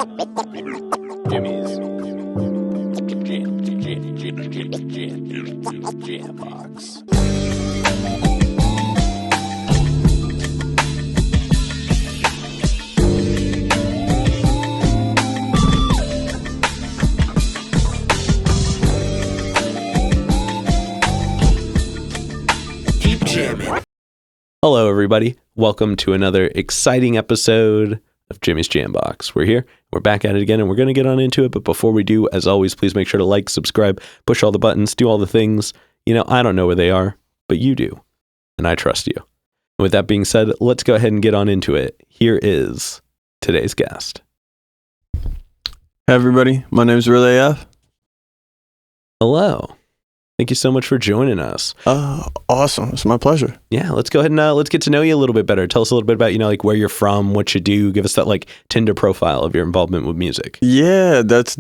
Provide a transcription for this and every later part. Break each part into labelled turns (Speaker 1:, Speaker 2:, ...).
Speaker 1: Jimmy's Jam Box. Keep jamming. Hello, everybody. Welcome to another exciting episode of Jimmy's Jam Box. We're here. We're back at it again, and we're going to get on into it. But before we do, as always, please make sure to like, subscribe, push all the buttons, do all the things. You know, I don't know where they are, but you do. And I trust you. And with that being said, let's go ahead and get on into it. Here is today's guest.
Speaker 2: Hey, everybody. My name's Relay F.
Speaker 1: Hello. Thank you so much for joining us.
Speaker 2: Awesome. It's my pleasure.
Speaker 1: Yeah, let's go ahead and let's get to know you a little bit better. Tell us a little bit about, like where you're from, what you do. Give us that like Tinder profile of your involvement with music.
Speaker 2: Yeah, that's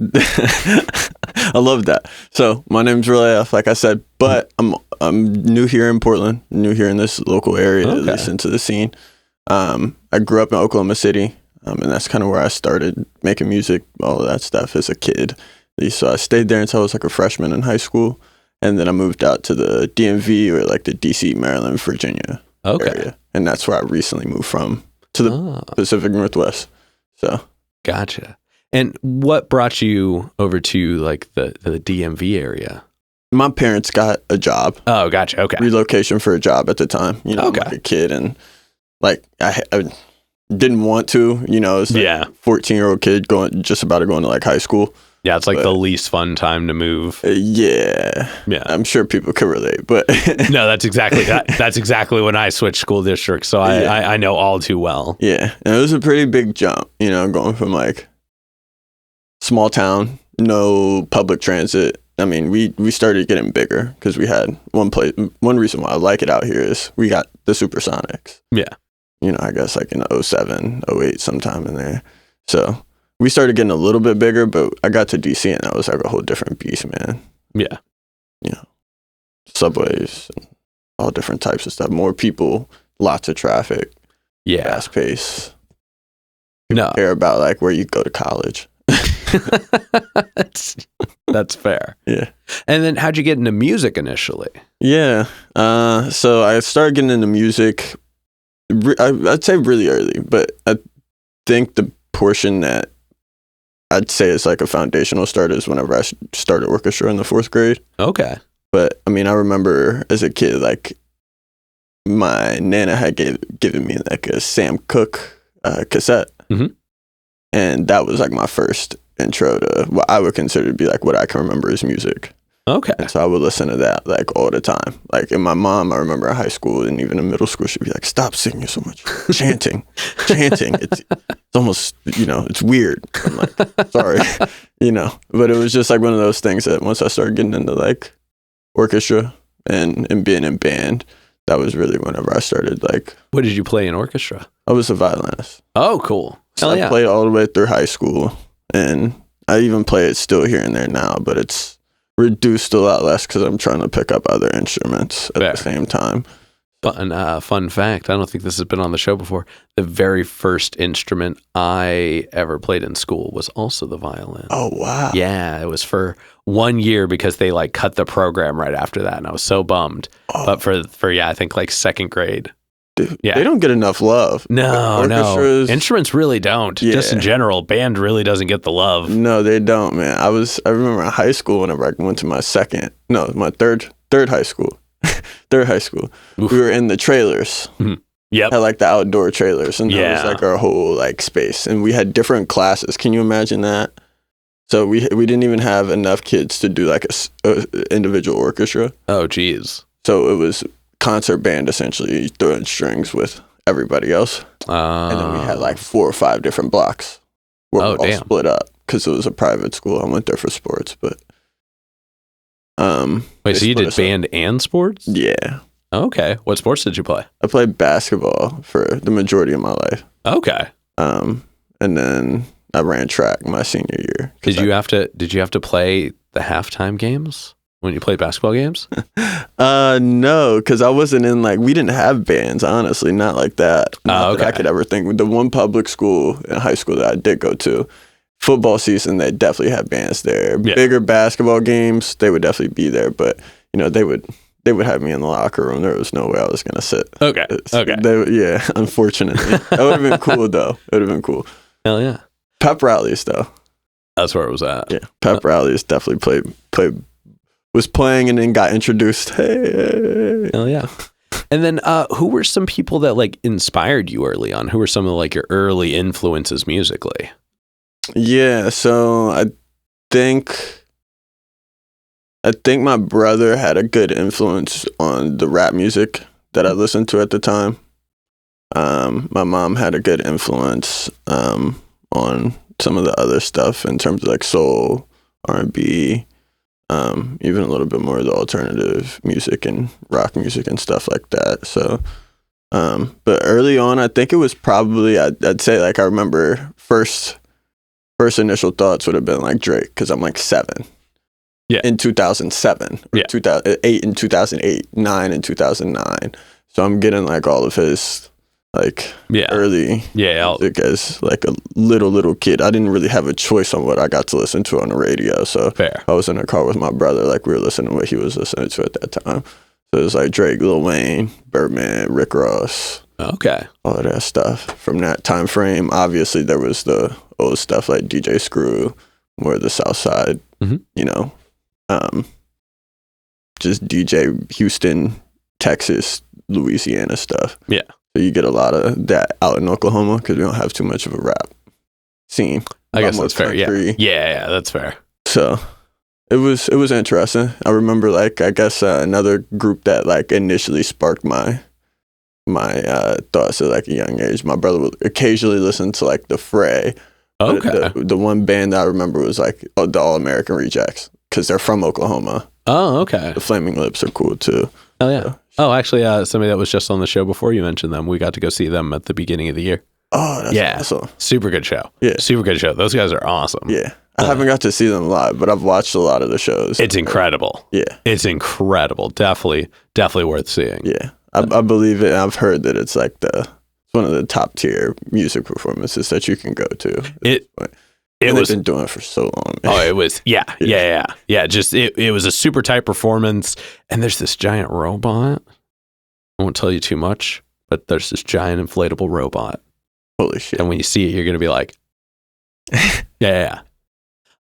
Speaker 2: I love that. So my name's Relay F, like I said, but I'm new here in Portland, new here in this local area, to listen to the scene. I grew up in Oklahoma City, and that's kind of where I started making music, all of that stuff as a kid. So I stayed there until I was like a freshman in high school. And then I moved out to the DMV, or like the DC, Maryland, Virginia area. And that's where I recently moved from, to the Pacific Northwest. So,
Speaker 1: gotcha. And what brought you over to like the DMV area?
Speaker 2: My parents got a job.
Speaker 1: Oh, gotcha. Okay.
Speaker 2: Relocation for a job at the time. You know, I'm like a kid, and like I didn't want to, you know, as a 14-year-old kid just about to go into like high school.
Speaker 1: Yeah, it's like the least fun time to move.
Speaker 2: Yeah. I'm sure people could relate, but
Speaker 1: no, that's exactly that. That's exactly when I switched school districts, so I know all too well.
Speaker 2: Yeah, and it was a pretty big jump, you know, going from like small town, no public transit. I mean, we started getting bigger because we had one reason why I like it out here is we got the Supersonics. Yeah. You know, I guess like in 07, 08, sometime in there. So we started getting a little bit bigger, but I got to DC and that was like a whole different beast, man. Yeah. You know, subways, and all different types of stuff. More people, lots of traffic. Yeah. Fast pace. People care about like where you go to college.
Speaker 1: That's fair.
Speaker 2: Yeah.
Speaker 1: And then how'd you get into music initially?
Speaker 2: Yeah. So I started getting into music, I'd say really early, but I think the portion that I'd say is like a foundational start is whenever I started orchestra in the 4th grade. Okay. But I mean, I remember as a kid, like my Nana had given me like a Sam Cooke cassette. Mm-hmm. And that was like my first intro to what I would consider to be like what I can remember as music. Okay. And so I would listen to that like all the time. Like, and my mom, I remember in high school and even in middle school, she'd be like, "Stop singing so much. Chanting. It's almost, you know, it's weird." I'm like, sorry, you know, but it was just like one of those things that once I started getting into like orchestra and being in band, that was really whenever I started like.
Speaker 1: What did you play in orchestra?
Speaker 2: I was a violinist.
Speaker 1: Oh, cool.
Speaker 2: So I played all the way through high school, and I even play it still here and there now, but it's reduced a lot less because I'm trying to pick up other instruments at the same time.
Speaker 1: But fun fact, I don't think this has been on the show before. The very first instrument I ever played in school was also the violin.
Speaker 2: Oh, wow.
Speaker 1: Yeah, it was for 1 year because they like cut the program right after that, and I was so bummed. Oh. But for I think like 2nd grade.
Speaker 2: Dude, they don't get enough love.
Speaker 1: No. Instruments really don't. Yeah. Just in general, band really doesn't get the love.
Speaker 2: No, they don't, man. I remember in high school whenever I went to my third high school. Third high school. Oof. We were in the trailers. Mm-hmm. Yep. Had like the outdoor trailers, and that was like our whole like space. And we had different classes. Can you imagine that? So we didn't even have enough kids to do like a individual orchestra.
Speaker 1: Oh, geez.
Speaker 2: So it was concert band essentially throwing strings with everybody else. And then we had like 4 or 5 different blocks where we all split up because it was a private school. I went there for sports, but
Speaker 1: wait, so you did band and sports?
Speaker 2: Yeah.
Speaker 1: Okay. What sports did you play?
Speaker 2: I played basketball for the majority of my life.
Speaker 1: Okay.
Speaker 2: And then I ran track my senior year.
Speaker 1: Did you have to play the halftime games? When you played basketball games?
Speaker 2: No, because I wasn't in we didn't have bands, honestly, not like that. Not that I could ever think. The one public school in high school that I did go to, football season, they definitely had bands there.
Speaker 1: Yeah.
Speaker 2: Bigger basketball games, they would definitely be there. But they would have me in the locker room. There was no way I was gonna sit.
Speaker 1: Okay.
Speaker 2: Yeah. Unfortunately, that would have been cool though. It would have been cool.
Speaker 1: Hell yeah.
Speaker 2: Pep rallies though.
Speaker 1: That's where it was at.
Speaker 2: Yeah. Pep rallies definitely was playing and then got introduced. Hey.
Speaker 1: Hell yeah. And then who were some people that like inspired you early on? Who were some of like your early influences musically?
Speaker 2: Yeah, so I think my brother had a good influence on the rap music that I listened to at the time. My mom had a good influence on some of the other stuff in terms of like soul, R&B, even a little bit more of the alternative music and rock music and stuff like that. So, but early on, I think it was probably, I'd say like I remember first initial thoughts would have been like Drake, because I'm like 7.
Speaker 1: Yeah.
Speaker 2: In 2007. Or 2008 in 2008, 9 in 2009. So I'm getting like all of his like early music as like a little kid. I didn't really have a choice on what I got to listen to on the radio. So
Speaker 1: Fair.
Speaker 2: I was in the car with my brother, like we were listening to what he was listening to at that time. So it was like Drake, Lil Wayne, Birdman, Rick Ross.
Speaker 1: Okay.
Speaker 2: All of that stuff from that time frame. Obviously, there was the old stuff like DJ Screw, more the South Side, just DJ Houston, Texas, Louisiana stuff.
Speaker 1: Yeah.
Speaker 2: So you get a lot of that out in Oklahoma because we don't have too much of a rap scene.
Speaker 1: I guess that's fair. Yeah, that's fair.
Speaker 2: So it was interesting. I remember like, I guess another group that like initially sparked my thoughts at like a young age. My brother would occasionally listen to like The Fray.
Speaker 1: Okay.
Speaker 2: The one band that I remember was like the All American Rejects, because they're from Oklahoma.
Speaker 1: Oh, okay.
Speaker 2: The Flaming Lips are cool too.
Speaker 1: Oh yeah. Oh, actually, somebody that was just on the show before you mentioned them. We got to go see them at the beginning of the year.
Speaker 2: Oh, that's awesome.
Speaker 1: Super good show.
Speaker 2: Yeah.
Speaker 1: Super good show. Those guys are awesome.
Speaker 2: Yeah. I haven't got to see them live, but I've watched a lot of the shows.
Speaker 1: It's incredible.
Speaker 2: Yeah.
Speaker 1: It's incredible. Definitely worth seeing.
Speaker 2: Yeah. I believe it. I've heard that it's like one of the top tier music performances that you can go to. They've been doing it for so long. Man.
Speaker 1: Oh, it was, yeah. Just, it was a super tight performance. And there's this giant robot. I won't tell you too much, but there's this giant inflatable robot.
Speaker 2: Holy shit.
Speaker 1: And when you see it, you're going to be like, yeah.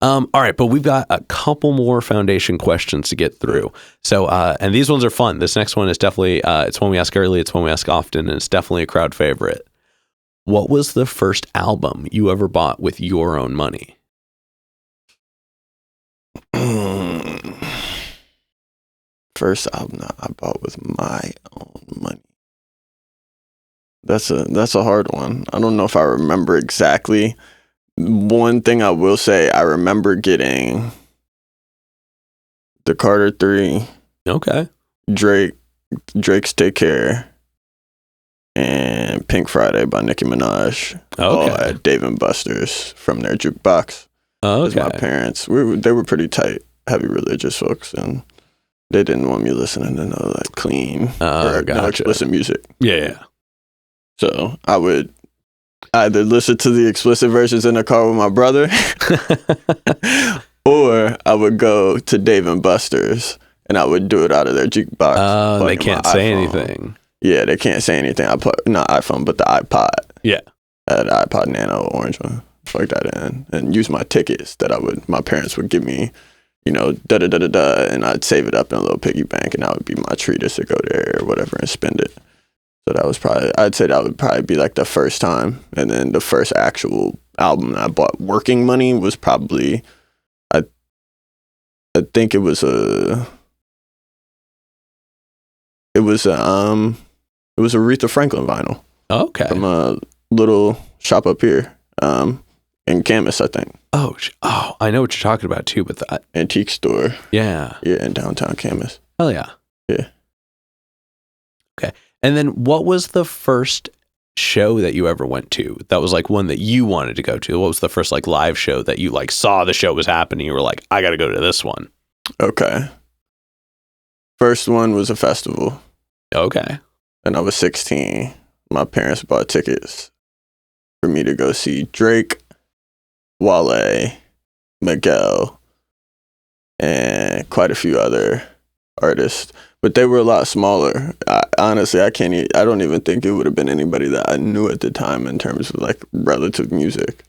Speaker 1: All right, but we've got a couple more foundation questions to get through. So, and these ones are fun. This next one is definitely, it's one we ask early, it's one we ask often, and it's definitely a crowd favorite. What was the first album you ever bought with your own money?
Speaker 2: First album that I bought with my own money. That's a hard one. I don't know if I remember exactly. One thing I will say, I remember getting the Carter 3.
Speaker 1: Okay.
Speaker 2: Drake's Take Care, and Pink Friday by Nicki Minaj. All at Dave & Buster's from their jukebox.
Speaker 1: Okay.
Speaker 2: My parents, they were pretty tight, heavy religious folks, and they didn't want me listening to no like clean or no explicit music.
Speaker 1: Yeah.
Speaker 2: So I would either listen to the explicit versions in the car with my brother, or I would go to Dave & Buster's and I would do it out of their jukebox.
Speaker 1: They can't say anything.
Speaker 2: Yeah, they can't say anything. I put not iPhone, but the iPod.
Speaker 1: Yeah,
Speaker 2: that iPod Nano, orange one. Plug that in and use my tickets that my parents would give me. And I'd save it up in a little piggy bank, and that would be my treatise to go there or whatever and spend it. So that was I'd say that would probably be like the first time. And then the first actual album that I bought working money was probably, I think it was Aretha Franklin vinyl.
Speaker 1: Okay.
Speaker 2: From a little shop up here in Camas, I think.
Speaker 1: Oh, I know what you're talking about too, but that
Speaker 2: antique store.
Speaker 1: Yeah.
Speaker 2: Yeah, in downtown Camas.
Speaker 1: Hell yeah.
Speaker 2: Yeah.
Speaker 1: Okay. And then what was the first show that you ever went to that was like one that you wanted to go to? What was the first like live show that you like saw the show was happening? You were like, I got to go to this one.
Speaker 2: Okay. First one was a festival.
Speaker 1: Okay.
Speaker 2: And I was 16. My parents bought tickets for me to go see Drake, Wale, Miguel, and quite a few other artists. But they were a lot smaller. Honestly, I don't even think it would have been anybody that I knew at the time in terms of like relative music.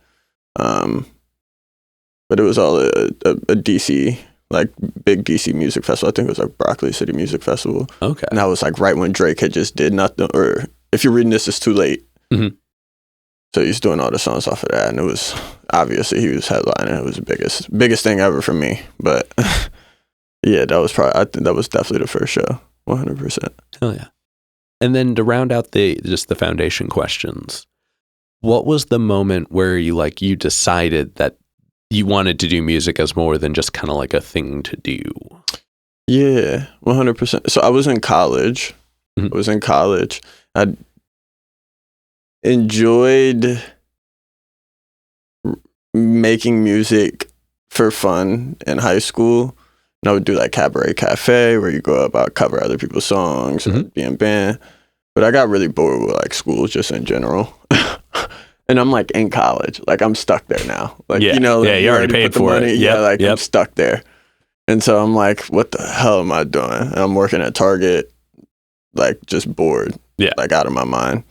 Speaker 2: But it was all a DC, like big DC music festival. I think it was like Broccoli City Music Festival.
Speaker 1: Okay.
Speaker 2: And that was like right when Drake had just did nothing, or if you're reading this, it's too late.
Speaker 1: Mm-hmm.
Speaker 2: So he's doing all the songs off of that. And it was, obviously he was headlining. It was the biggest thing ever for me. But yeah, I think that was definitely the first show. 100%.
Speaker 1: Hell yeah. And then to round out the foundation questions, what was the moment where you decided that you wanted to do music as more than just kind of like a thing to do?
Speaker 2: Yeah, 100%. So I was in college. I enjoyed making music for fun in high school. And I would do like Cabaret Cafe, where you go about cover other people's songs and be in band. But I got really bored with like school just in general. And I'm like in college, like I'm stuck there now. Like, you know, like,
Speaker 1: you already paid for it.
Speaker 2: I'm stuck there. And so I'm like, what the hell am I doing? And I'm working at Target, like just bored, like out of my mind.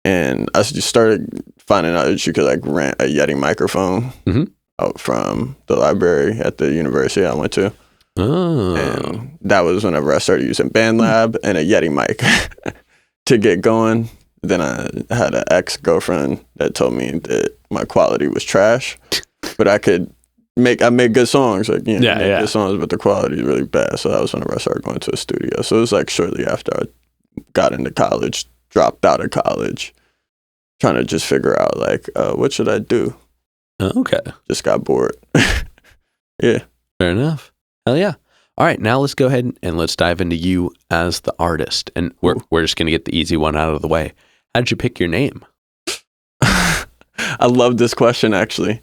Speaker 2: And I just started finding out that you could like rent a Yeti microphone out from the library at the university I went to.
Speaker 1: Oh.
Speaker 2: And that was whenever I started using BandLab and a Yeti mic to get going. Then I had an ex-girlfriend that told me that my quality was trash, but I made good songs, like, you know, good songs, but the quality is really bad. So that was whenever I started going to a studio. So it was like shortly after I got into college, dropped out of college, trying to just figure out like, what should I do?
Speaker 1: Okay.
Speaker 2: Just got bored. Yeah.
Speaker 1: Fair enough. Hell yeah. All right, now let's go ahead and let's dive into you as the artist. And we're just going to get the easy one out of the way. How did you pick your name?
Speaker 2: I love this question, actually,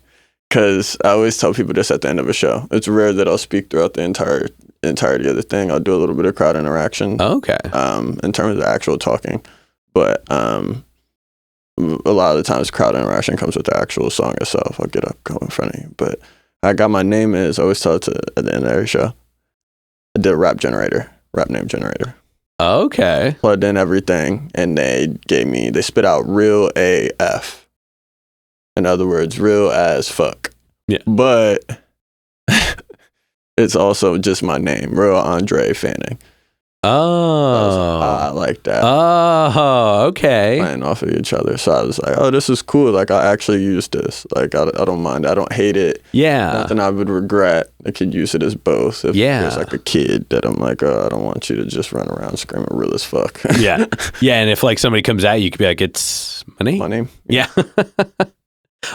Speaker 2: because I always tell people this at the end of a show. It's rare that I'll speak throughout the entirety of the thing. I'll do a little bit of crowd interaction.
Speaker 1: Okay.
Speaker 2: In terms of actual talking. But a lot of the times crowd interaction comes with the actual song itself. I'll get up, go in front of you. But I got my name I always tell it at the end of every show. I did a rap name generator.
Speaker 1: Okay.
Speaker 2: Plugged in everything, and they spit out real AF. In other words, real as fuck.
Speaker 1: Yeah.
Speaker 2: But it's also just my name, Real Andre Fanning.
Speaker 1: Oh.
Speaker 2: I like that.
Speaker 1: Oh, okay.
Speaker 2: Playing off of each other. So I was like, oh, this is cool. Like, I actually use this. Like, I don't mind. I don't hate it.
Speaker 1: Yeah.
Speaker 2: Nothing I would regret. I could use it as both. If there's like a kid that I'm like, oh, I don't want you to just run around screaming real as fuck.
Speaker 1: Yeah. Yeah. And if like somebody comes at you, you could be like, it's my name.
Speaker 2: My name.
Speaker 1: Yeah.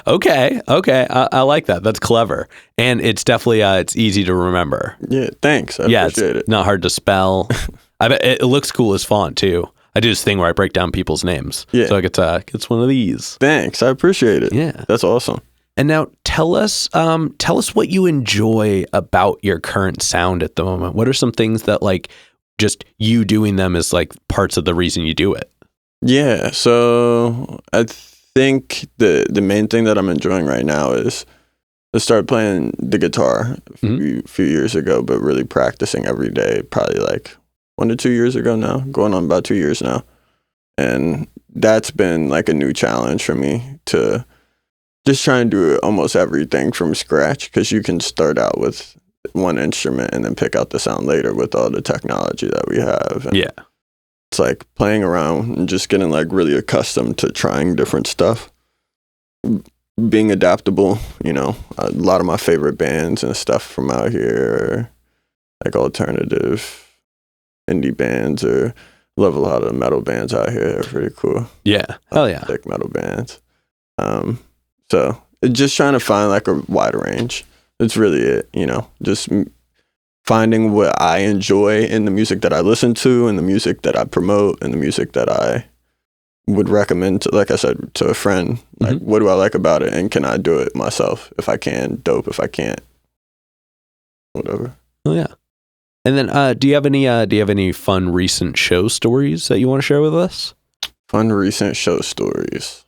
Speaker 1: Okay. I like that. That's clever. And it's definitely, it's easy to remember.
Speaker 2: Yeah. Thanks. I appreciate it.
Speaker 1: Not hard to spell. I bet it looks cool as font too. I do this thing where I break down people's names. Yeah. So it's one of these.
Speaker 2: Thanks. I appreciate it.
Speaker 1: Yeah.
Speaker 2: That's awesome.
Speaker 1: And now tell us what you enjoy about your current sound at the moment. What are some things that like just you doing them is like parts of the reason you do it? Yeah.
Speaker 2: So I think the main thing that I'm enjoying right now is I started playing the guitar a few years ago, but really practicing every day, probably like 1 to 2 years ago now, going on about 2 years now. And that's been like a new challenge for me to just try and do almost everything from scratch, because you can start out with one instrument and then pick out the sound later with all the technology that we have. And it's like playing around and just getting like really accustomed to trying different stuff, being adaptable. You know, a lot of my favorite bands and stuff from out here are like alternative indie bands, or love a lot of metal bands out here. They're pretty cool.
Speaker 1: Yeah. Hell yeah.
Speaker 2: Thick metal bands. So just trying to find like a wide range. That's really it, you know, just finding what I enjoy in the music that I listen to, and the music that I promote, and the music that I would recommend to, like I said, to a friend. Like, what do I like about it, and can I do it myself? If I can, dope. If I can't, whatever.
Speaker 1: Oh yeah. And then, do you have any fun recent show stories that you want to share with us?
Speaker 2: Fun recent show stories.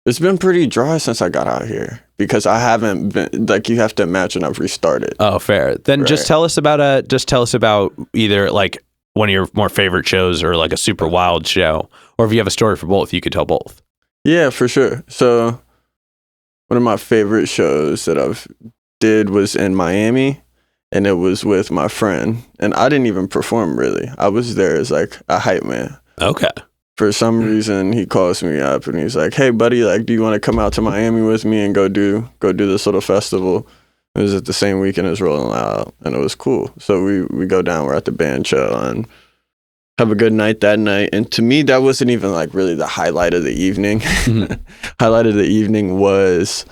Speaker 2: It's been pretty dry since I got out here because I haven't been, like, you have to imagine I've restarted.
Speaker 1: Oh, fair. Then
Speaker 2: Right.
Speaker 1: just tell us about either like one of your more favorite shows or like a super wild show, or if you have a story for both, you could tell both.
Speaker 2: Yeah, for sure. So one of my favorite shows that I've did was in Miami, and it was with my friend, and I didn't even perform really. I was there as like a hype man.
Speaker 1: Okay.
Speaker 2: For some reason, he calls me up and he's like, "Hey, buddy, like, do you want to come out to Miami with me and go do this little festival?" It was at the same weekend as Rolling Loud, and it was cool. So we go down. We're at the band show and have a good night that night. And to me, that wasn't even like really the highlight of the evening. Highlight of the evening was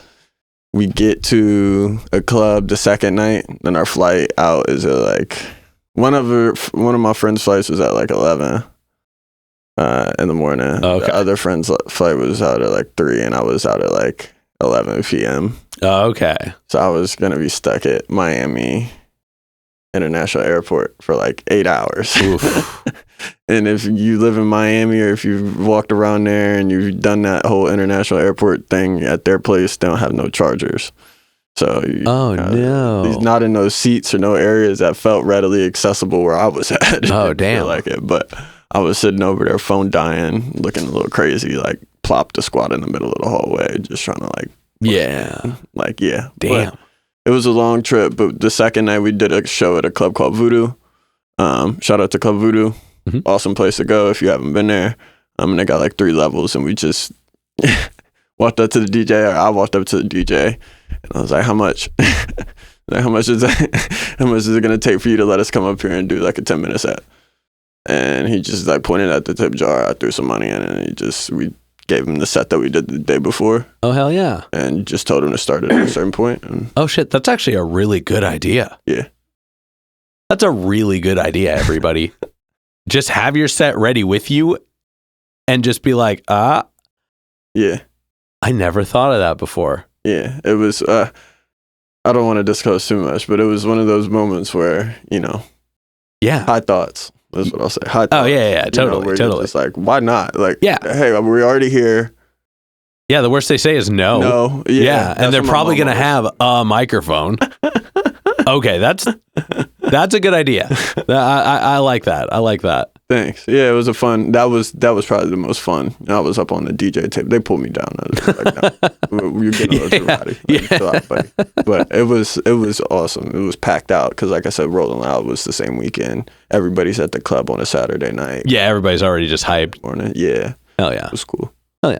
Speaker 2: we get to a club the second night, and our flight out is at like one of my friend's flights was at like 11. In the morning.
Speaker 1: Okay.
Speaker 2: The other friend's flight was out at like 3, and I was out at like 11 p.m.
Speaker 1: Okay.
Speaker 2: So I was going to be stuck at Miami International Airport for like 8 hours. And if you live in Miami, or if you've walked around there and you've done that whole international airport thing at their place, they don't have no chargers. So
Speaker 1: no,
Speaker 2: not in those seats or no areas that felt readily accessible where I was at.
Speaker 1: Oh, damn.
Speaker 2: Like it, but I was sitting over there, phone dying, looking a little crazy, like plopped a squat in the middle of the hallway, just trying to
Speaker 1: yeah.
Speaker 2: Damn.
Speaker 1: But
Speaker 2: it was a long trip, but the second night we did a show at a club called Voodoo. Shout out to Club Voodoo.
Speaker 1: Mm-hmm.
Speaker 2: Awesome place to go if you haven't been there. And they got like 3 levels, and we just walked up to the DJ, or I walked up to the DJ, and I was like, "How much? Like, how much is that? How much is it gonna take for you to let us come up here and do like a 10-minute set?" And he just like pointed at the tip jar. I threw some money in, and we gave him the set that we did the day before.
Speaker 1: Oh, hell yeah.
Speaker 2: And just told him to start it at a certain point. And
Speaker 1: Oh shit, that's actually a really good idea.
Speaker 2: yeah.
Speaker 1: That's a really good idea, everybody. Just have your set ready with you and just be like,
Speaker 2: Yeah.
Speaker 1: I never thought of that before.
Speaker 2: Yeah. It was, I don't want to discuss too much, but it was one of those moments where,
Speaker 1: Yeah.
Speaker 2: high thoughts. That's what I'll say. High thoughts.
Speaker 1: Oh, yeah, totally,
Speaker 2: where
Speaker 1: totally.
Speaker 2: you're just like, why not? Like,
Speaker 1: Yeah.
Speaker 2: Hey, we're already here.
Speaker 1: Yeah, the worst they say is no.
Speaker 2: No.
Speaker 1: Yeah,
Speaker 2: that's
Speaker 1: and they're
Speaker 2: what my
Speaker 1: probably
Speaker 2: mom
Speaker 1: going to
Speaker 2: always-
Speaker 1: have a microphone. Okay, that's a good idea. I like that. I like that.
Speaker 2: Thanks. Yeah, it was a fun. That was probably the most fun. I was up on the DJ tape. They pulled me down. I was like, no, you're getting a little too rowdy. Like, chill out, buddy. But it was awesome. It was packed out because, like I said, Rolling Loud was the same weekend. Everybody's at the club on a Saturday night.
Speaker 1: Yeah, everybody's already just hyped.
Speaker 2: Morning. Yeah,
Speaker 1: Hell yeah.
Speaker 2: it was cool.
Speaker 1: Hell yeah.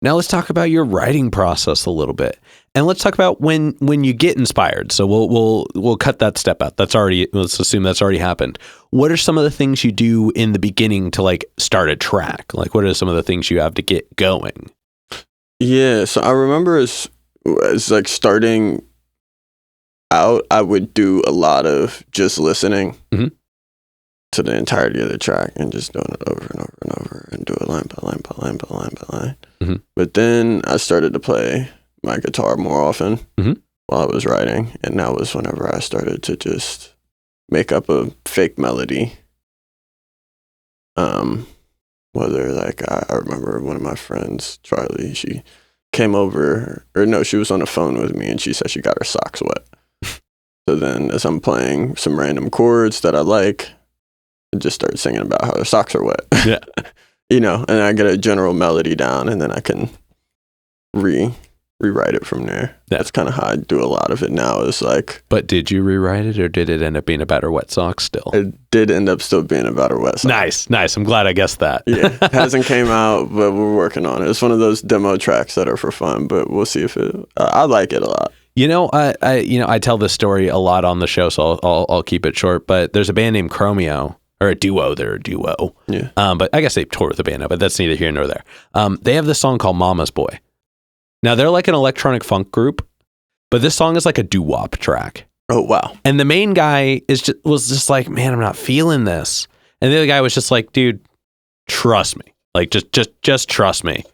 Speaker 1: Now let's talk about your writing process a little bit, and let's talk about when you get inspired. So we'll cut that step out. Let's assume that's already happened. What are some of the things you do in the beginning to like start a track? Like, what are some of the things you have to get going?
Speaker 2: Yeah, so I remember as like starting out, I would do a lot of just listening
Speaker 1: Mhm.
Speaker 2: to the entirety of the track and just doing it over and over and over and do it line by line by line by line by line.
Speaker 1: Mhm.
Speaker 2: But then I started to play my guitar more often
Speaker 1: Mhm.
Speaker 2: while I was writing, and that was whenever I started to just make up a fake melody. Whether like I remember one of my friends, Charlie, she came over, or no, she was on the phone with me, and she said she got her socks wet. So then as I'm playing some random chords that I like, I just start singing about how her socks are wet.
Speaker 1: Yeah.
Speaker 2: And I get a general melody down, and then I can rewrite it from there.
Speaker 1: Yeah.
Speaker 2: That's kind of how I do a lot of it now, is like,
Speaker 1: But did you rewrite it, or did it end up being about her wet socks still?
Speaker 2: it did end up still being about her wet socks.
Speaker 1: Nice. I'm glad I guessed that.
Speaker 2: Yeah, it hasn't came out, but we're working on it. It's one of those demo tracks that are for fun, but we'll see if it. I like it a lot.
Speaker 1: I tell this story a lot on the show, so I'll keep it short. But there's a band named Chromeo, or a duo. They're a duo.
Speaker 2: Yeah.
Speaker 1: But I guess they toured with the band now, but that's neither here nor there. They have this song called Mama's Boy. Now they're like an electronic funk group, but this song is like a doo-wop track.
Speaker 2: Oh wow.
Speaker 1: And the main guy was just like, man, I'm not feeling this. And the other guy was just like, dude, trust me. Like, just trust me.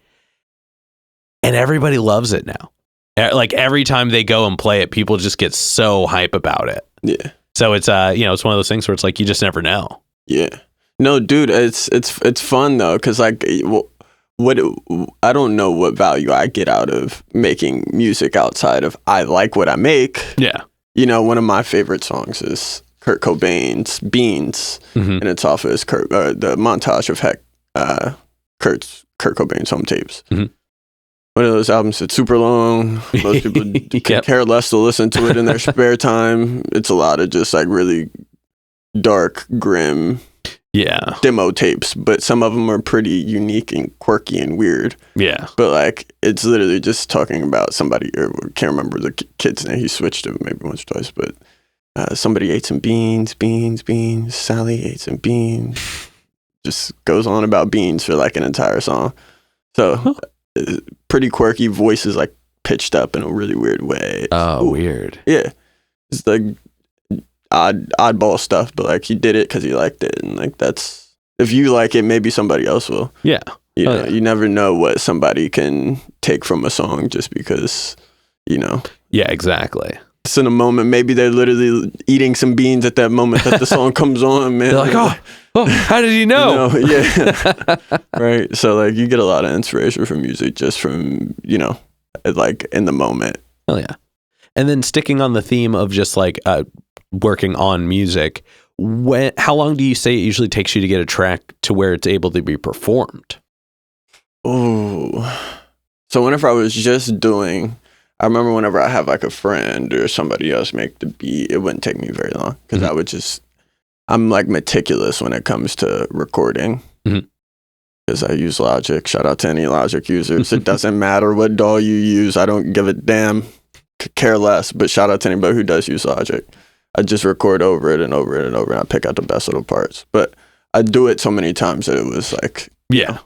Speaker 1: And everybody loves it now. Like every time they go and play it, people just get so hype about it.
Speaker 2: Yeah.
Speaker 1: So it's it's one of those things where it's like you just never know.
Speaker 2: Yeah. No, dude, it's fun though, because like I don't know what value I get out of making music outside of I like what I make.
Speaker 1: Yeah.
Speaker 2: You know, one of my favorite songs is Kurt Cobain's Beans, and it's off of his the montage of Kurt Cobain's home tapes. One of those albums that's super long. Most people could care less to listen to it in their spare time. It's a lot of just like really dark, grim demo tapes, but some of them are pretty unique and quirky and weird.
Speaker 1: Yeah.
Speaker 2: But like, it's literally just talking about somebody, or I can't remember the kid's name. He switched it maybe once or twice, but somebody ate some beans. Sally ate some beans. Just goes on about beans for like an entire song. So pretty quirky, voices like pitched up in a really weird way.
Speaker 1: Oh, weird.
Speaker 2: Yeah. It's like oddball stuff, but like he did it because he liked it, and like that's, if you like it, maybe somebody else will.
Speaker 1: Yeah.
Speaker 2: You know, you never know what somebody can take from a song just because, you know.
Speaker 1: Yeah, exactly.
Speaker 2: It's in a moment, maybe they're literally eating some beans at that moment that the song comes on, man.
Speaker 1: They're like, oh, how did he know?
Speaker 2: Yeah. Right. So like you get a lot of inspiration from music just from, you know, like in the moment.
Speaker 1: Oh yeah. And then sticking on the theme of just like working on music, how long do you say it usually takes you to get a track to where it's able to be performed?
Speaker 2: Oh, so whenever I was just doing, I remember whenever I have like a friend or somebody else make the beat, it wouldn't take me very long because I'm like meticulous when it comes to recording because I use Logic. Shout out to any Logic users. It doesn't matter what DAW you use. I don't give a damn, could care less, but shout out to anybody who does use Logic. I just record over it and over it and over, and I pick out the best little parts. But I do it so many times that it was like,
Speaker 1: yeah.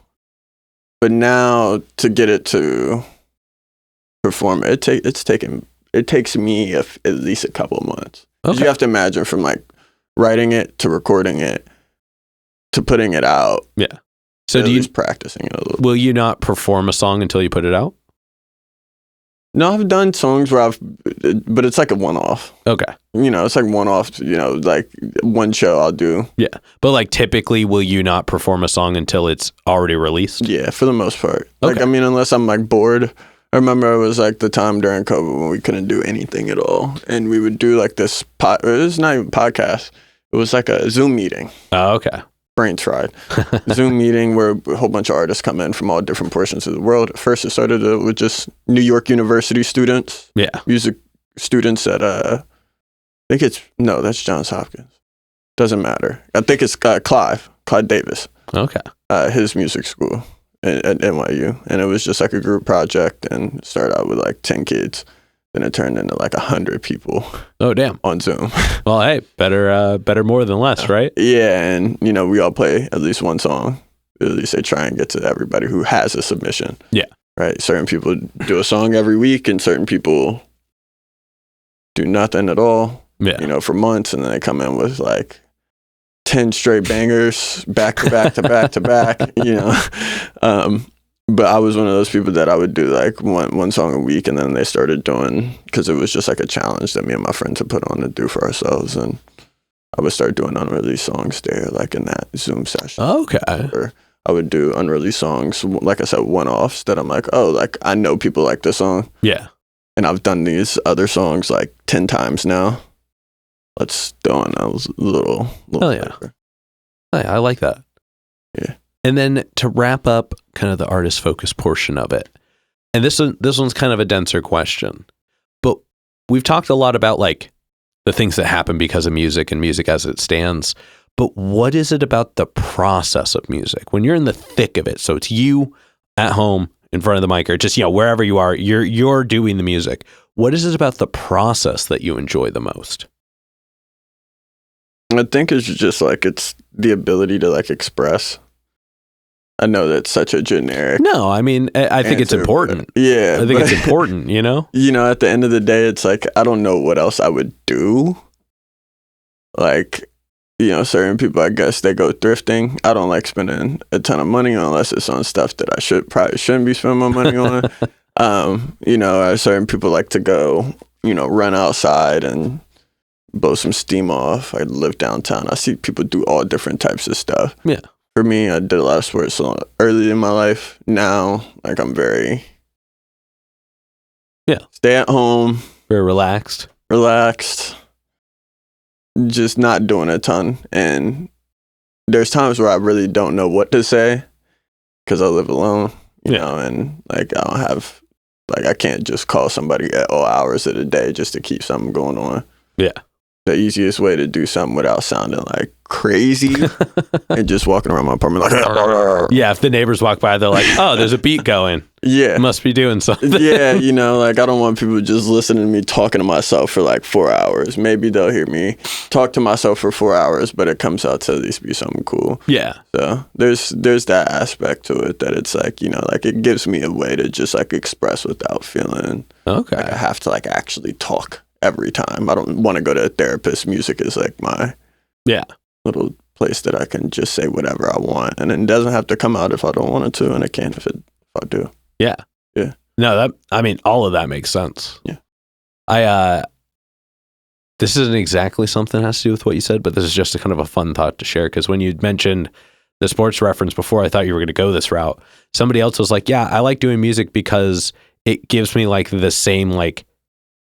Speaker 2: But now to get it to perform, it takes me at least a couple of months. Okay. You have to imagine from like writing it to recording it to putting it out.
Speaker 1: Yeah. So do you
Speaker 2: practicing it a little?
Speaker 1: Will you not perform a song until you put it out?
Speaker 2: No, I've done songs where but it's like a one-off.
Speaker 1: Okay. You
Speaker 2: know, it's like one-off, you know, like one show I'll do.
Speaker 1: Yeah. But like typically, will you not perform a song until it's already released?
Speaker 2: Yeah, for the most part.
Speaker 1: Okay.
Speaker 2: Like, I mean, unless I'm like bored. I remember it was like the time during COVID when we couldn't do anything at all. And we would do like this, it was not even podcast. It was like a Zoom meeting.
Speaker 1: Oh, okay.
Speaker 2: Brains fried. Zoom meeting where a whole bunch of artists come in from all different portions of the world. At first, it started with just New York University students.
Speaker 1: Yeah.
Speaker 2: Music students at, that's Johns Hopkins. Doesn't matter. I think it's Clive Davis.
Speaker 1: Okay.
Speaker 2: His music school at NYU. And it was just like a group project and started out with like 10 kids. Then it turned into like 100 people.
Speaker 1: Oh, damn.
Speaker 2: On Zoom.
Speaker 1: Well, hey, better more than less, right?
Speaker 2: Yeah, and you know, we all play at least one song. At least they try and get to everybody who has a submission.
Speaker 1: Yeah.
Speaker 2: Right? Certain people do a song every week and certain people do nothing at all.
Speaker 1: Yeah.
Speaker 2: You know, for months, and then they come in with like 10 straight bangers back to back to back to back, you know. But I was one of those people that I would do like one song a week, and then they started doing, because it was just like a challenge that me and my friends had put on to do for ourselves, and I would start doing unreleased songs there, like in that Zoom session.
Speaker 1: Okay.
Speaker 2: Or I would do unreleased songs, like I said, one-offs that I'm like, oh, like I know people like this song.
Speaker 1: Yeah.
Speaker 2: And I've done these other songs like 10 times now. Let's do it. I was a little
Speaker 1: Hell yeah. Hey, I like that.
Speaker 2: Yeah.
Speaker 1: And then to wrap up kind of the artist focus portion of it, and this one's kind of a denser question, but we've talked a lot about like the things that happen because of music and music as it stands, but what is it about the process of music when you're in the thick of it? So it's you at home in front of the mic, or just, you know, wherever you are, you're doing the music. What is it about the process that you enjoy the most?
Speaker 2: I think it's just like, it's the ability to like express. I know that's such a generic.
Speaker 1: No, I mean, I think it's important.
Speaker 2: Yeah.
Speaker 1: I think it's important, you know?
Speaker 2: You know, at the end of the day, it's like, I don't know what else I would do. Like, you know, certain people, I guess they go thrifting. I don't like spending a ton of money unless it's on stuff that I probably shouldn't be spending my money on. You know, certain people like to go, you know, run outside and blow some steam off. I live downtown. I see people do all different types of stuff.
Speaker 1: Yeah.
Speaker 2: for me, I did a lot of sports early in my life. Now, like, I'm very stay at home,
Speaker 1: Very relaxed.
Speaker 2: just not doing a ton. And there's times where I really don't know what to say because I live alone, you know, and like I don't have, like, I can't just call somebody at all hours of the day just to keep something going on.
Speaker 1: Yeah.
Speaker 2: The easiest way to do something without sounding like crazy and just walking around my apartment like,
Speaker 1: yeah, if the neighbors walk by, they're like, oh, there's a beat going.
Speaker 2: Yeah.
Speaker 1: Must be doing something.
Speaker 2: Yeah, you know, like I don't want people just listening to me talking to myself for like 4 hours. Maybe they'll hear me talk to myself for 4 hours, but it comes out to at least be something cool.
Speaker 1: Yeah.
Speaker 2: So there's that aspect to it that it's like, you know, like it gives me a way to just like express without feeling like I have to like actually talk every time. I don't want to go to a therapist. Music is like my little place that I can just say whatever I want, and it doesn't have to come out if I don't want it to, and it can if I do.
Speaker 1: Yeah.
Speaker 2: Yeah.
Speaker 1: No, I mean, all of that makes sense.
Speaker 2: Yeah.
Speaker 1: This isn't exactly something that has to do with what you said, but this is just a kind of a fun thought to share, because when you mentioned the sports reference before, I thought you were going to go this route. Somebody else was like, yeah, I like doing music because it gives me like the same like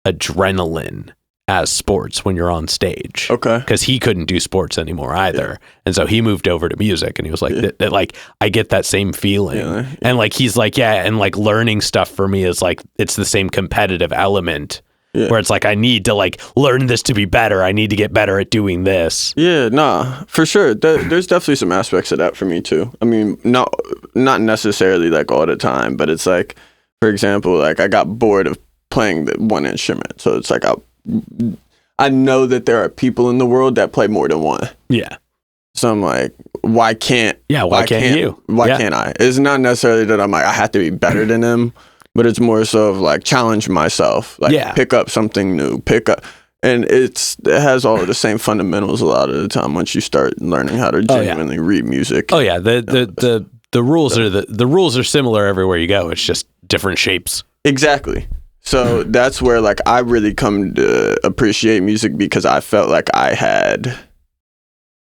Speaker 1: adrenaline as sports when you're on stage.
Speaker 2: Okay.
Speaker 1: Because he couldn't do sports anymore either. Yeah. And so he moved over to music, and he was like, that, like, I get that same feeling. Yeah. And like, he's like, yeah. And like learning stuff for me is like, it's the same competitive element where it's like, I need to like learn this to be better. I need to get better at doing this.
Speaker 2: Yeah, nah, for sure. There's definitely some aspects of that for me too. I mean, not necessarily like all the time, but it's like, for example, like I got bored of playing the one instrument. So it's like, I know that there are people in the world that play more than one.
Speaker 1: Yeah.
Speaker 2: So I'm like, why can't you? Why can't I? It's not necessarily that I'm like, I have to be better than them, but it's more so of like challenge myself, like pick up something new, and it has all of the same fundamentals a lot of the time once you start learning how to genuinely read music.
Speaker 1: Oh yeah. The rules are the rules are similar everywhere you go. It's just different shapes.
Speaker 2: Exactly. So that's where like I really come to appreciate music, because I felt like I had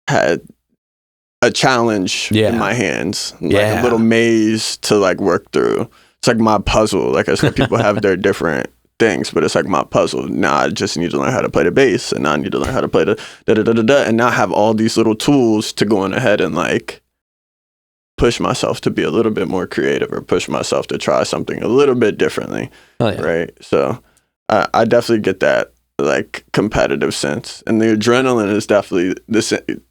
Speaker 2: a challenge in my hands, like a little maze to like work through. It's like my puzzle. Like I said, people have their different things, but it's like my puzzle. Now I just need to learn how to play the bass, and now I need to learn how to play the da-da-da-da-da, and now I have all these little tools to go on ahead and like push myself to be a little bit more creative, or push myself to try something a little bit differently. Right. So I definitely get that like competitive sense, and the adrenaline is definitely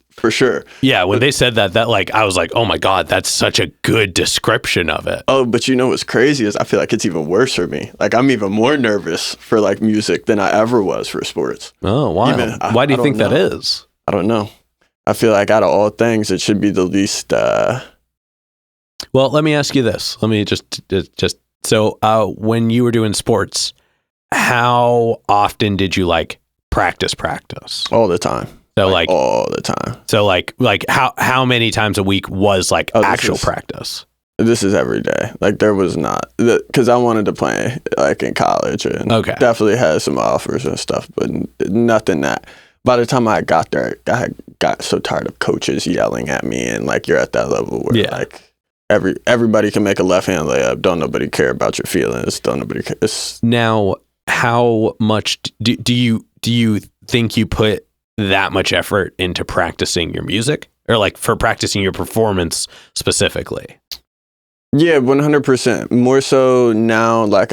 Speaker 2: for sure.
Speaker 1: Yeah. When they said that like, I was like, oh my God, that's such a good description of it.
Speaker 2: Oh, but you know what's crazy is I feel like it's even worse for me. Like I'm even more nervous for like music than I ever was for sports.
Speaker 1: Oh, wow. Why do you think that is?
Speaker 2: I don't know. I feel like out of all things, it should be the least,
Speaker 1: well, let me ask you this. Let me just so when you were doing sports, how often did you like practice?
Speaker 2: All the time.
Speaker 1: So like
Speaker 2: all the time.
Speaker 1: So like how many times a week was like actual practice?
Speaker 2: This is every day. Like there was not, because I wanted to play like in college, and definitely had some offers and stuff, but nothing that. By the time I got there, I got so tired of coaches yelling at me, and like you're at that level where like everybody can make a left hand layup. Don't nobody care about your feelings. Don't nobody care.
Speaker 1: Now, how much do you think you put that much effort into practicing your music, or like for practicing your performance specifically?
Speaker 2: Yeah, 100%. More so now, like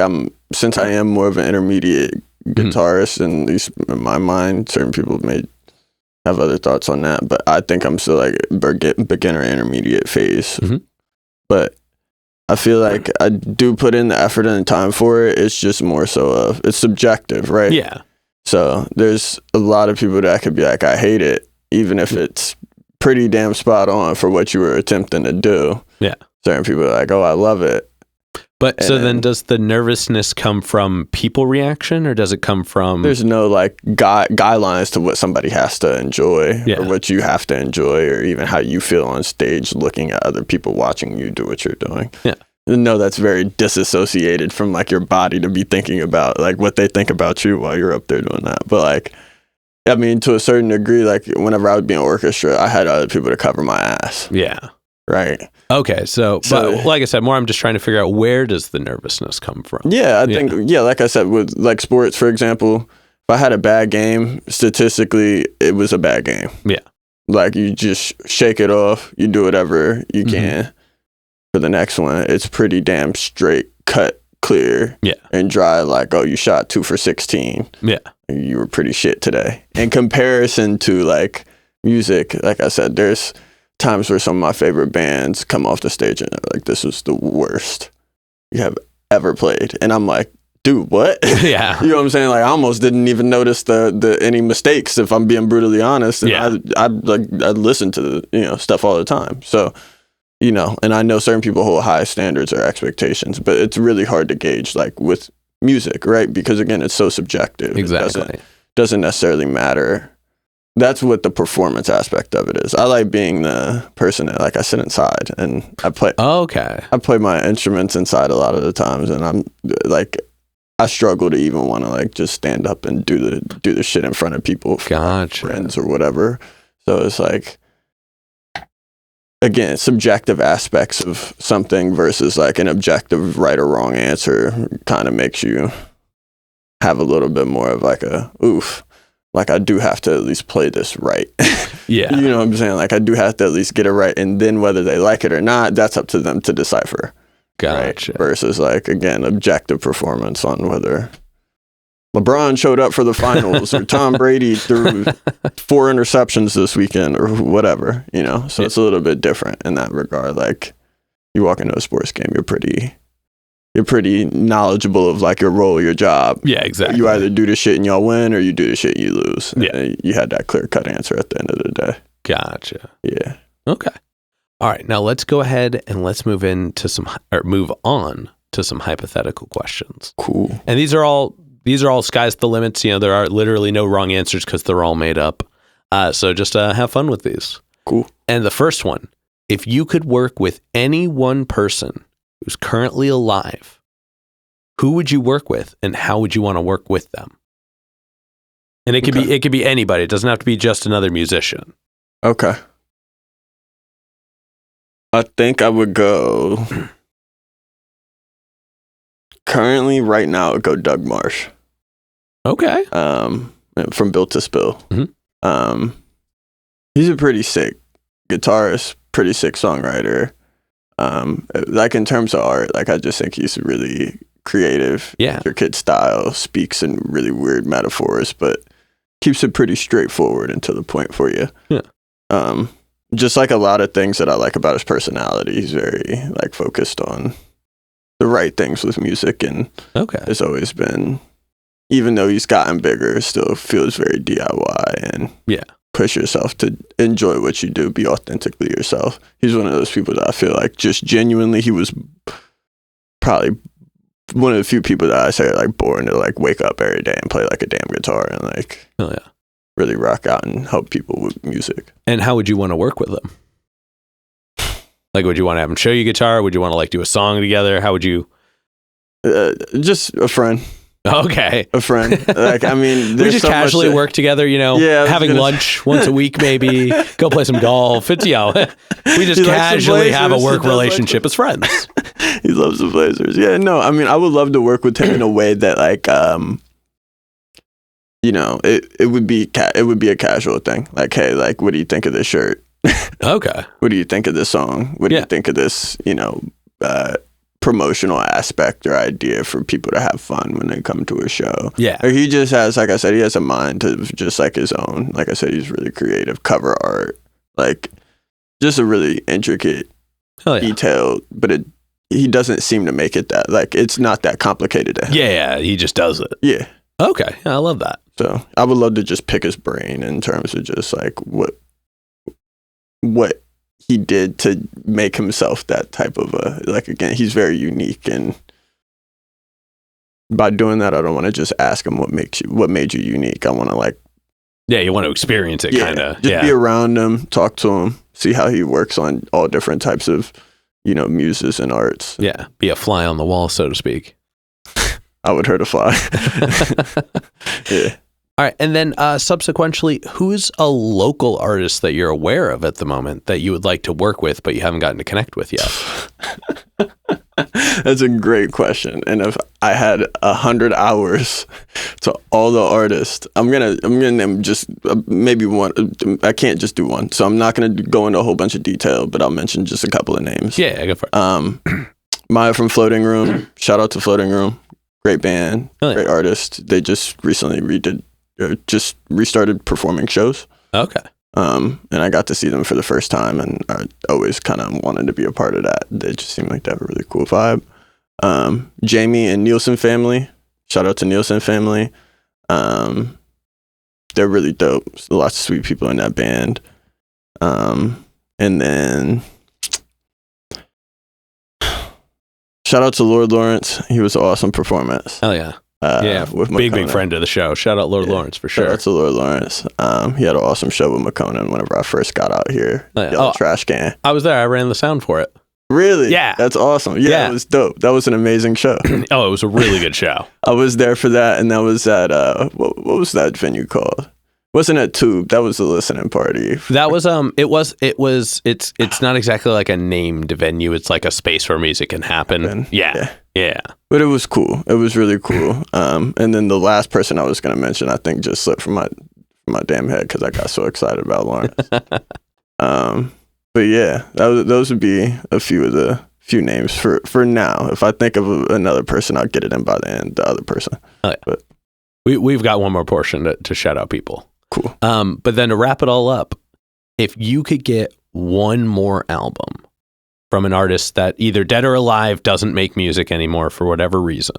Speaker 2: since I am more of an intermediate guitarist, and at least in my mind, certain people may have other thoughts on that, but I think I'm still like beginner intermediate phase. But I feel like I do put in the effort and the time for it. It's just more so it's subjective, right?
Speaker 1: Yeah.
Speaker 2: So there's a lot of people that could be like, I hate it, even if it's pretty damn spot on for what you were attempting to do.
Speaker 1: Yeah.
Speaker 2: Certain people are like, oh, I love it.
Speaker 1: But so then does the nervousness come from people reaction, or does it come from...
Speaker 2: There's no like guidelines to what somebody has to enjoy or what you have to enjoy, or even how you feel on stage looking at other people watching you do what you're doing.
Speaker 1: Yeah.
Speaker 2: No, that's very disassociated from like your body to be thinking about like what they think about you while you're up there doing that. But like, I mean, to a certain degree, like whenever I would be in orchestra, I had other people to cover my ass.
Speaker 1: Yeah.
Speaker 2: right?
Speaker 1: Okay, so but like I said, more I'm just trying to figure out, where does the nervousness come from?
Speaker 2: Yeah, I think like I said, with like sports, for example, if I had a bad game, statistically, it was a bad game.
Speaker 1: Yeah.
Speaker 2: Like, you just shake it off, you do whatever you can. For the next one, it's pretty damn straight, cut, clear, and dry. Like, oh, you shot 2 for 16.
Speaker 1: Yeah.
Speaker 2: You were pretty shit today. In comparison to like music, like I said, there's times where some of my favorite bands come off the stage and they're like, this was the worst you have ever played. And I'm like, dude, what?
Speaker 1: Yeah.
Speaker 2: You know what I'm saying? Like, I almost didn't even notice the any mistakes, if I'm being brutally honest. And I listen to the stuff all the time. So, and I know certain people hold high standards or expectations, but it's really hard to gauge, like with music, right? Because again, it's so subjective.
Speaker 1: Exactly.
Speaker 2: It doesn't necessarily matter. That's what the performance aspect of it is. I like being the person that, like, I sit inside and I play.
Speaker 1: Oh, okay.
Speaker 2: I play my instruments inside a lot of the times, and I'm like, I struggle to even want to like just stand up and do the shit in front of people,
Speaker 1: gotcha,
Speaker 2: friends or whatever. So it's like, again, subjective aspects of something versus like an objective right or wrong answer kind of makes you have a little bit more of like a oof. Like, I do have to at least play this right.
Speaker 1: Yeah.
Speaker 2: You know what I'm saying? Like, I do have to at least get it right. And then whether they like it or not, that's up to them to decipher.
Speaker 1: Gotcha.
Speaker 2: Right? Versus, like, again, objective performance on whether LeBron showed up for the finals or Tom Brady threw 4 interceptions this weekend or whatever, So it's a little bit different in that regard. Like, you walk into a sports game, you're pretty knowledgeable of like your role, your job.
Speaker 1: Yeah, exactly.
Speaker 2: You either do the shit and y'all win, or you do the shit and you lose.
Speaker 1: Yeah.
Speaker 2: And you had that clear cut answer at the end of the day.
Speaker 1: Gotcha.
Speaker 2: Yeah.
Speaker 1: Okay. All right. Now let's go ahead and let's move on to some hypothetical questions.
Speaker 2: Cool.
Speaker 1: And these are all sky's the limits. There are literally no wrong answers because they're all made up. So just have fun with these.
Speaker 2: Cool.
Speaker 1: And the first one, if you could work with any one person who's currently alive, who would you work with and how would you want to work with them? And it could be anybody. It doesn't have to be just another musician.
Speaker 2: Okay. I think I would go currently right now I would go Doug Marsh.
Speaker 1: Okay.
Speaker 2: From Built to Spill.
Speaker 1: Mm-hmm.
Speaker 2: He's a pretty sick guitarist, pretty sick songwriter. Like in terms of art, like I just think he's really creative.
Speaker 1: Yeah.
Speaker 2: Intricate style, speaks in really weird metaphors, but keeps it pretty straightforward and to the point for you.
Speaker 1: Yeah.
Speaker 2: Just like a lot of things that I like about his personality, he's very like focused on the right things with music, and has always been, even though he's gotten bigger, still feels very DIY and push yourself to enjoy what you do, be authentically yourself. He's one of those people that I feel like just genuinely, he was probably one of the few people that I say are like born to like wake up every day and play like a damn guitar and like really rock out and help people with music.
Speaker 1: And how would you want to work with them? Like, would you want to have him show you guitar? Would you want to like do a song together? How would you?
Speaker 2: Just a friend.
Speaker 1: Okay.
Speaker 2: A friend. Like, I mean,
Speaker 1: we just casually work together, having lunch once a week, maybe go play some golf. It's, we just casually have a work relationship as friends.
Speaker 2: He loves the Blazers. Yeah, no, I mean, I would love to work with him in a way that like, it would be a casual thing. Like, hey, like, what do you think of this shirt?
Speaker 1: Okay.
Speaker 2: What do you think of this song? What do you think of this, promotional aspect or idea for people to have fun when they come to a show?
Speaker 1: Yeah.
Speaker 2: Or he just has, like I said, he has a mind to just like his own. Like I said, he's really creative. Cover art, like just a really intricate, detailed, but he doesn't seem to make it that, like, it's not that complicated to him.
Speaker 1: Yeah, he just does it.
Speaker 2: Yeah.
Speaker 1: Okay. I love that.
Speaker 2: So I would love to just pick his brain in terms of just like what he did to make himself that type of like, again, he's very unique, and by doing that, I don't want to just ask him what made you unique. I want to like,
Speaker 1: you want to experience it, kind of.
Speaker 2: Just be around him, talk to him, see how he works on all different types of, muses and arts.
Speaker 1: Yeah, be a fly on the wall, so to speak.
Speaker 2: I would hurt a fly. Yeah.
Speaker 1: All right. And then subsequently, who's a local artist that you're aware of at the moment that you would like to work with, but you haven't gotten to connect with yet?
Speaker 2: That's a great question. And if I had 100 hours to all the artists, I'm gonna name just maybe one. I can't just do one, so I'm not gonna go into a whole bunch of detail, but I'll mention just a couple of names.
Speaker 1: Yeah, go for it.
Speaker 2: Maya from Floating Room. Shout out to Floating Room. Great band,
Speaker 1: yeah.
Speaker 2: Great artist. They just recently just restarted performing shows.
Speaker 1: Okay.
Speaker 2: And I got to see them for the first time, and I always kind of wanted to be a part of that. They just seem like they have a really cool vibe. Jamie and Nielsen family. Shout out to Nielsen family. They're really dope. Lots of sweet people in that band. And then shout out to Lord Lawrence. He was an awesome performance.
Speaker 1: Hell yeah.
Speaker 2: With
Speaker 1: big friend of the show. Shout out Lord Lawrence for sure.
Speaker 2: Shout out to Lord Lawrence. He had an awesome show with McConan whenever I first got out here. Yellow Trash Can.
Speaker 1: I was there. I ran the sound for it.
Speaker 2: Really?
Speaker 1: Yeah.
Speaker 2: That's awesome. Yeah, it was dope. That was an amazing show.
Speaker 1: Oh, it was a really good show.
Speaker 2: I was there for that, and that was at what was that venue called? Wasn't at Tube. That was the listening party.
Speaker 1: That was it's not exactly like a named venue. It's like a space where music can happen. Yeah.
Speaker 2: But it was cool. It was really cool. And then the last person I was going to mention, I think just slipped from my damn head because I got so excited about Lawrence. But yeah, those would be a few of the few names for now. If I think of another person, I'll get it in by the end, the other person.
Speaker 1: Oh, yeah.
Speaker 2: But
Speaker 1: we've got one more portion to shout out people.
Speaker 2: Cool.
Speaker 1: But then to wrap it all up, if you could get one more album from an artist that either dead or alive doesn't make music anymore for whatever reason,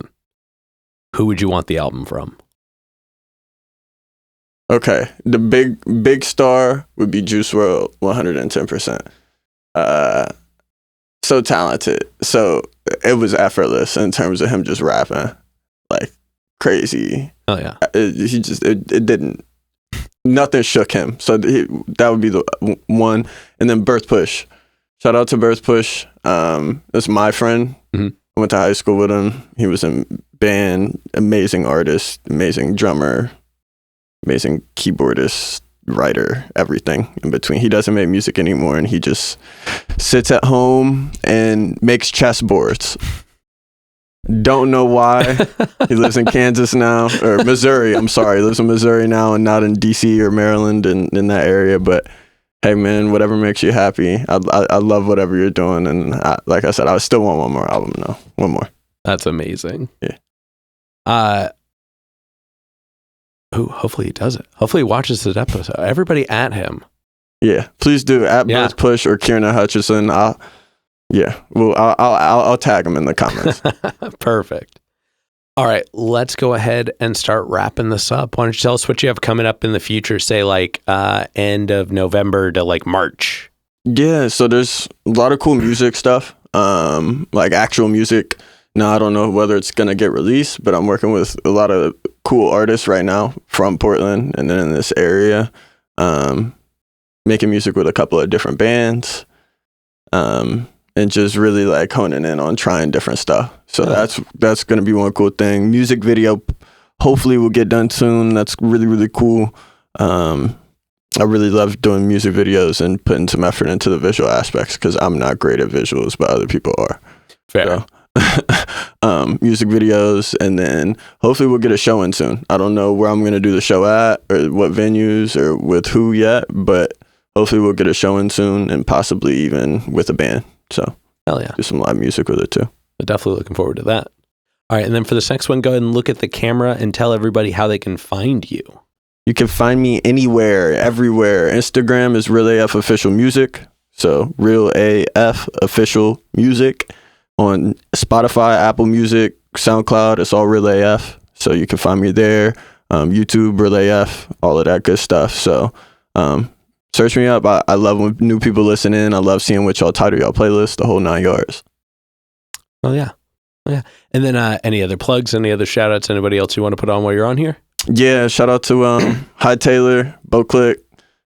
Speaker 1: who would you want the album from?
Speaker 2: Okay, the big star would be Juice WRLD, 110%. So talented. So it was effortless in terms of him just rapping like crazy.
Speaker 1: Oh yeah.
Speaker 2: It didn't. Nothing shook him. So that would be the one. And then Birth Push. Shout out to Birth Push. That's my friend.
Speaker 1: Mm-hmm.
Speaker 2: I went to high school with him. He was in band. Amazing artist. Amazing drummer. Amazing keyboardist. Writer. Everything in between. He doesn't make music anymore, and he just sits at home and makes chessboards. Don't know why. He lives in Kansas now, or Missouri. I'm sorry. He lives in Missouri now and not in DC or Maryland in that area. But hey, man, whatever makes you happy. I love whatever you're doing. And like I said, I still want one more album now. One more.
Speaker 1: That's amazing.
Speaker 2: Yeah.
Speaker 1: Hopefully he does it. Hopefully he watches this episode. Everybody at him.
Speaker 2: Yeah. Please do. At Birth Push or Kieran Hutchison. I'll tag him in the comments.
Speaker 1: Perfect. All right, let's go ahead and start wrapping this up. Why don't you tell us what you have coming up in the future, say like end of November to like March?
Speaker 2: Yeah, so there's a lot of cool music stuff, like actual music. Now, I don't know whether it's going to get released, but I'm working with a lot of cool artists right now from Portland and then in this area, making music with a couple of different bands. And just really like honing in on trying different stuff. So that's going to be one cool thing. Music video, hopefully will get done soon. That's really, really cool. I really love doing music videos and putting some effort into the visual aspects because I'm not great at visuals, but other people are.
Speaker 1: Fair.
Speaker 2: So, music videos, and then hopefully we'll get a show in soon. I don't know where I'm going to do the show at or what venues or with who yet, but hopefully we'll get a show in soon and possibly even with a band. So
Speaker 1: hell yeah,
Speaker 2: do some live music with it too.
Speaker 1: I'm definitely looking forward to that. All right, and then for this next one, go ahead and look at the camera and tell everybody how they can find you.
Speaker 2: You can find me anywhere, everywhere. Instagram is Real AF Official Music. So Real AF Official Music. On Spotify, Apple Music, SoundCloud, it's all Real AF. So you can find me there. YouTube, Real AF, all of that good stuff. So search me up. I love when new people listen in. I love seeing what y'all title y'all playlist, the whole 9 yards.
Speaker 1: Oh, yeah. And then any other plugs, any other shout outs, anybody else you want to put on while you're on here?
Speaker 2: Yeah, shout out to High Taylor, Bo Click,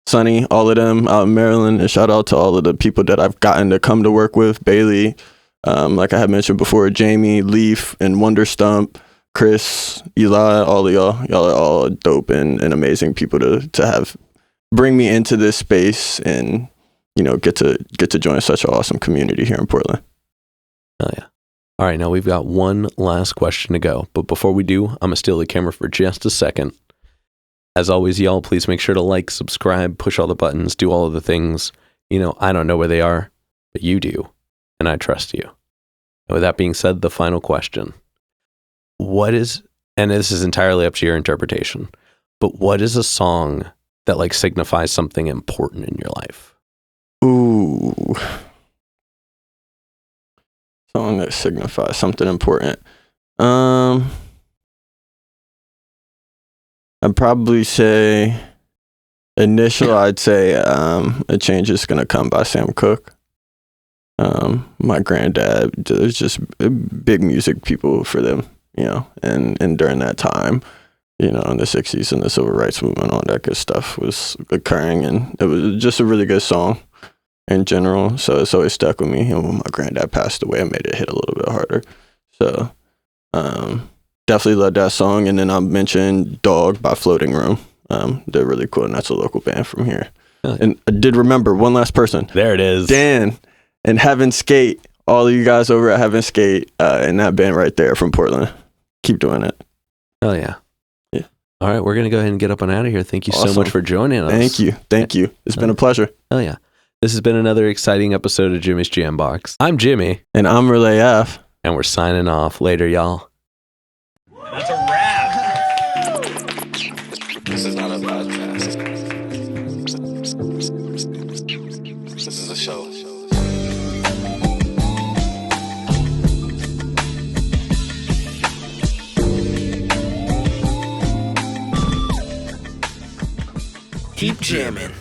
Speaker 2: Sonny, all of them out in Maryland. And shout out to all of the people that I've gotten to come to work with. Bailey, like I had mentioned before, Jamie, Leaf, and Wonder Stump. Chris, Eli, all of y'all are all dope and amazing people to have bring me into this space and get to join such an awesome community here in Portland.
Speaker 1: Oh yeah. All right, now we've got one last question to go, but before we do, I'm gonna steal the camera for just a second. As always, y'all, please make sure to like, subscribe, push all the buttons, do all of the things. I don't know where they are, but you do, and I trust you. And with that being said, the final question. And this is entirely up to your interpretation, but what is a song that signifies something important in your life?
Speaker 2: Ooh. Song that signifies something important. I'd probably say I'd say A Change Is Gonna Come by Sam Cooke. My granddad, there's just big music people for them, and during that time, in the 60s and the civil rights movement, all that good stuff was occurring, and it was just a really good song in general, so it's always stuck with me. And when my granddad passed away, it made it hit a little bit harder. So definitely love that song. And then I mentioned Dog by Floating Room. They're really cool, and that's a local band from here. And I did remember one last person.
Speaker 1: There it is.
Speaker 2: Dan and Heaven Skate, all of you guys over at Heaven Skate, and that band right there from Portland. Keep doing it.
Speaker 1: Oh yeah.
Speaker 2: Yeah.
Speaker 1: All right, we're gonna go ahead and get up and out of here. Thank you so much for joining us.
Speaker 2: Thank you. It's been a pleasure.
Speaker 1: Oh yeah. This has been another exciting episode of Jimmy's Jambox. I'm Jimmy.
Speaker 2: And I'm Relay F.
Speaker 1: And we're signing off. Later, y'all.
Speaker 3: That's a wrap. This is not a podcast. This is a show. Keep jamming.